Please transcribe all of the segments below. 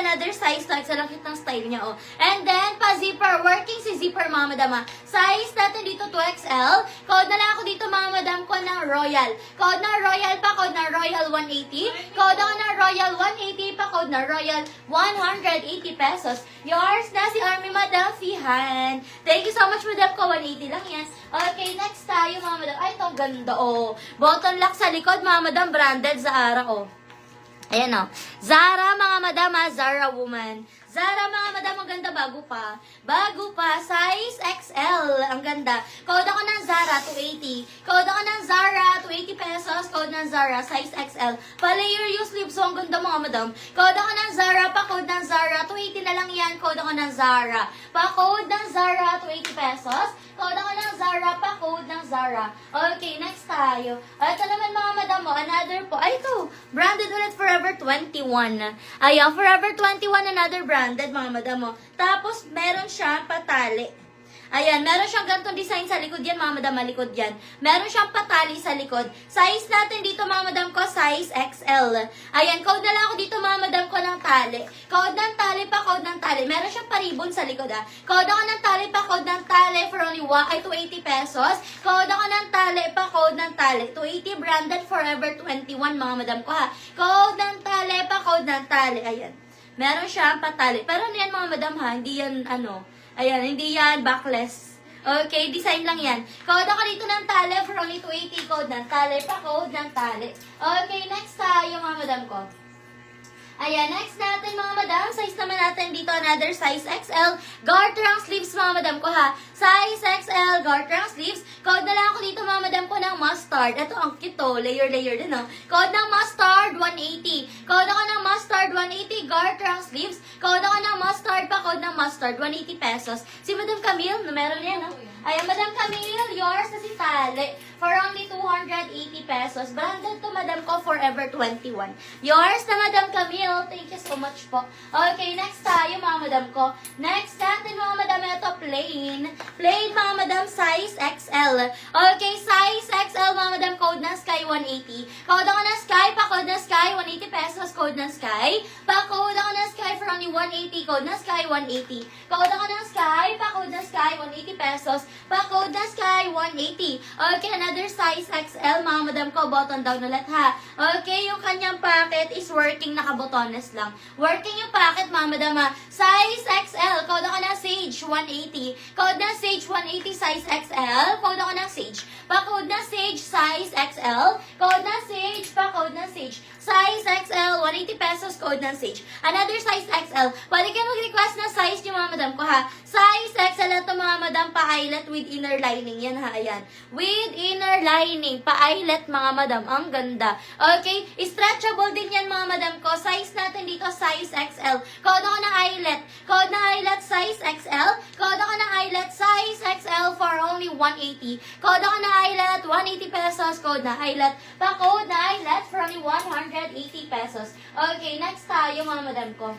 Another size to. Sa langit ng style niya, oh. And then, pa-zipper. Working si zipper, mga madam, ha. Size natin dito, 2XL. Code na lang ako dito, mga madam, ko ng Royal. Code na Royal pa, code na Royal 180. Code ako na Royal 180 pa, code na Royal 180 pesos. Yours na si Army Madam Fihan. Thank you so much, madam ko. 180 lang yan. Okay, next tayo, mga madam. Ay, ito, ganda, oh. Button lock sa likod, mga madam, branded Zara, oh. Ayan o. Zara, mga madam, ha? Zara woman. Zara, mga madam, ang ganda, bago pa. Bago pa, size XL. Ang ganda. Code ako ng Zara, 280. Code ako ng Zara, 280 pesos. Code ng Zara, size XL. Pa-layer yung sleeves, so ang ganda, mga madam. Code ako ng Zara, pa-code ng Zara, 280 na lang yan. Code ako ng Zara. Pa-code ng Zara, 280 pesos. Code ako ng Zara, pa-code ng Zara. Okay, next tayo. Ito naman, mga madam mo, another po. Ay, ito. Branded ulit, Forever 21. Ayan, Forever 21, another branded, mga madam mo. Tapos, meron siya patali. Ayan, meron siyang ganitong design sa likod yan, mga madam, malikod yan. Meron siyang patali sa likod. Size natin dito, mga madam ko, size XL. Ayan, code na lang ako dito, mga madam ko, ng tali. Code ng tali pa, code ng tali. Meron siyang paribon sa likod, ah. Code ako ng tali pa, code ng tali for only 280 pesos. Code ako ng tali pa, code ng tali. 280 branded Forever 21, mga madam ko, ha. Code ng tali pa, code ng tali. Ayan. Meron siyang patali. Pero ano yan, mga madam, ha? Hindi yan, ano... Ayan, hindi yan backless. Okay, design lang yan. Code ako dito ng tali for only 280. Code ng tali pa, code ng tali. Okay, next tayo, mga madam ko. Ayan, next natin, mga madam. Size naman natin dito, another size XL. Garterang sleeves, mga madam ko, ha. Size XL, garterang sleeves. Code na lang ako dito, mga madam ko, ng mustard. Ito, ang cute, oh. Layer din, oh. Code ng mustard, 180. Code ako ng mustard, 180. Garterang sleeves. Code ako ng mustard pa, code ng mustard, 180 pesos. Si Madam Camille, na meron yan, oh. Ayan, Madam Camille, yours na si Tali. For only 280 pesos. Branded to, madam ko, Forever 21. Yours na, Madam Camille. Thank you so much po. Okay, next tayo, mga madam ko. Next natin, mga madam, ito, plain. Plain, mga madam, size XL. Okay, size XL, mga madam, code ng Sky 180. Code ako ng Sky, pa-code ng Sky, 180 pesos, code ng Sky. Pa-code ako ng Sky for only 180, code ng Sky, 180. Code ako ng Sky, pa-code ng Sky, 180 pesos. Pa-code na Sky, 180. Okay, another size XL, mga madam ko, button down ulit, ha. Okay, yung kanyang packet is working, nakabotones lang. Working yung packet, mga madam, ha. Size XL, code ako ng Sage, 180. Code ng Sage, 180, size XL. Code ako ng Sage. Pa-code ng Sage, size XL. Code ng Sage, pa-code ng Sage. Size XL, 180 pesos, code ng Sage. Another size XL. Pwede kayo mag-request na size niyo, mga madam ko, ha. Size XL, ito, mga madam, pa-eyelet with inner lining. Yan, ha, ayan. With inner lining, pa-eyelet, mga madam. Ang ganda. Okay? Stretchable din yan, mga madam ko. Size natin dito, size XL. Code ako ng eyelet. Code ng eyelet, size XL. Code ako ng eyelet, size XL for only 180. Code ako ng eyelet, 180 pesos. Code na eyelet. Pa-code na eyelet for only 180 pesos. Okay, next tayo, mga madam ko.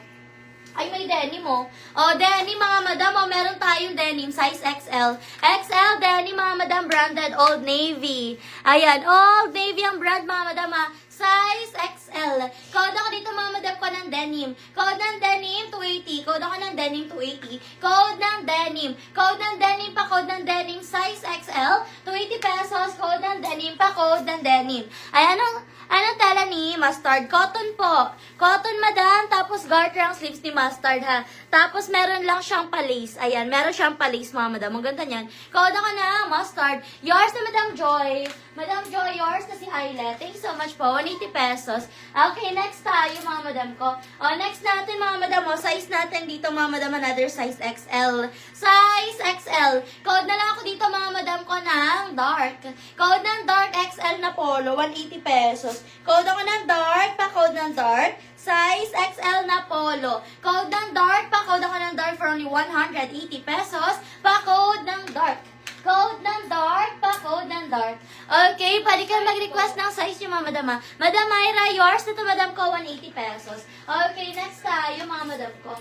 Ay, may denim, oh. Oh, denim, mga madam, oh, meron tayong denim, size XL. XL denim, mga madam, branded Old Navy. Ayan, Old Navy ang brand, mga madam, ha. Size XL. Code ako dito, mga madam ko, ng denim. Code ng denim, 280. Code ako ng denim, 280. Code ng denim. Code ng denim pa, code ng denim, size XL. 280 pesos, code ng denim pa, code ng denim. Ay, anong tela ni mustard? Cotton po. Cotton, madam. Tapos, garter ang sleeves ni mustard, ha. Tapos, meron lang siyang palace. Ayan, meron siyang palace, mga madam. Ang ganda niyan. Code ako na mustard. Yours na, Madam Joy. Madam Joy, yours na si Eyelet. Thank you so much po. 180 pesos. Okay, next tayo, mga madam ko. O, next natin, mga madam, o, size natin dito, mga madam, another size XL. Size XL. Code na lang ako dito, mga madam ko, ng dark. Code ng dark XL na polo, 180 pesos. Code ako ng dark, pa-code ng dark. Size XL na polo. Code ng dark, pa-code ako ng dark for only 180 pesos. Pa-code ng dark. Code ng dark, pa-code ng dark. Okay, pwede kayo mag-request ng size niyo, mga madam, ha. Madam Myra, yours na to, madam ko, 180 pesos. Okay, next tayo, mga madam ko.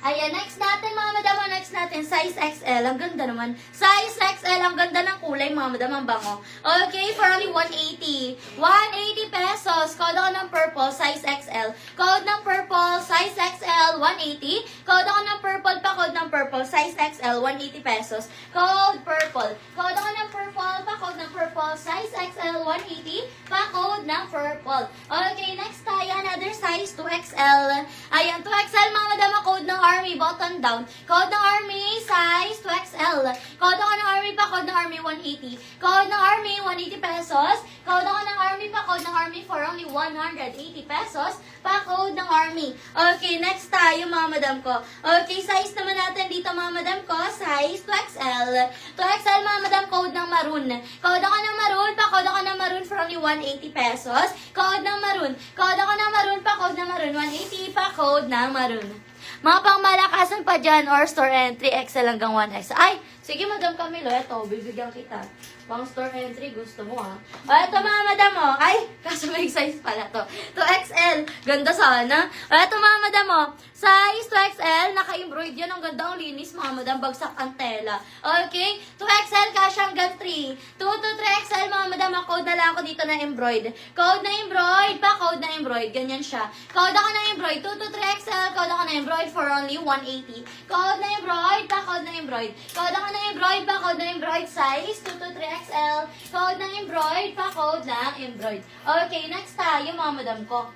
Ayan, next natin, mga madam, next natin, size XL. Ang ganda naman. Size XL. Ang ganda ng kulay, mga madam. Ang bango. Okay, for only 180. 180 pesos. Code ako ng purple, size XL. Code ng purple, size XL, 180. Code ako ng purple, pa-code ng purple, size XL, 180 pesos. Code purple. Code ako ng purple, pa-code ng purple, size XL, 180. Pa-code ng purple. Okay, next tayo, another size, 2XL. Ayan, 2XL, mga madam, code ng army, button down. Code ng army, size 2XL. Code ako ng army, pa-code ng army, 180. Code ng army, 180 pesos. Code ako ng army, pa-code ng army for only 180 pesos. Pa-code ng army. Okay, next tayo, mga madam ko. Okay, size naman natin dito, mga madam ko, size 2XL. 2XL, mga madam, code ng maroon. Code ako ng maroon, pa-code ako ng maroon for only 180 pesos. Code ng maroon. Code ako ng maroon, pa-code ng maroon, 180, pa-code ng maroon. Mga pangmalakasan pa dyan, or store entry, XL hanggang 1X. Ay, sige, Madam Camilo, eto, bibigyan kita. Pang store entry, gusto mo ha. O, eto mga madam mo. Ay, kaso may size pala to. 2XL, ganda sana. O, eto mga madam mo. Size 2XL, naka-embroid yan. Ang ganda, ang linis mga madam, bagsak ang tela. Okay, 2XL, kasya hanggang 3. 2 to 3XL, mga madam, code na lang ako dito na embroid. Code na embroid, pa code na embroid. Ganyan siya. Code ako na embroid, 2 to 3XL, code ako na embroid for only 180. Code na embroid, pa code na embroid. Code ako na embroid, pa code na embroid, size 2 to 3XL. Code ng embroid, pa code ng embroid. Okay, next tayo, mga madam ko.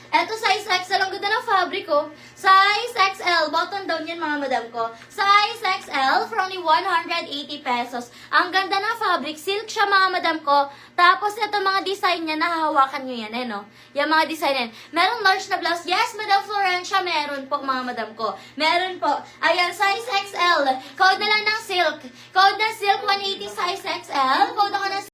Eto, size XL. Ang ganda ng fabric ko. Size XL. Button down yan, mga madam ko. Size XL for only 180 pesos. Ang ganda ng fabric. Silk siya, mga madam ko. Tapos, ito mga design niya. Nahahawakan nyo yan, eh, no? Yung mga design yan. Merong large na blouse. Yes, Madam Florencia, meron po, mga madam ko. Meron po. Ayan, size XL. Code na lang ng silk. Code ng silk, 180 size XL. Code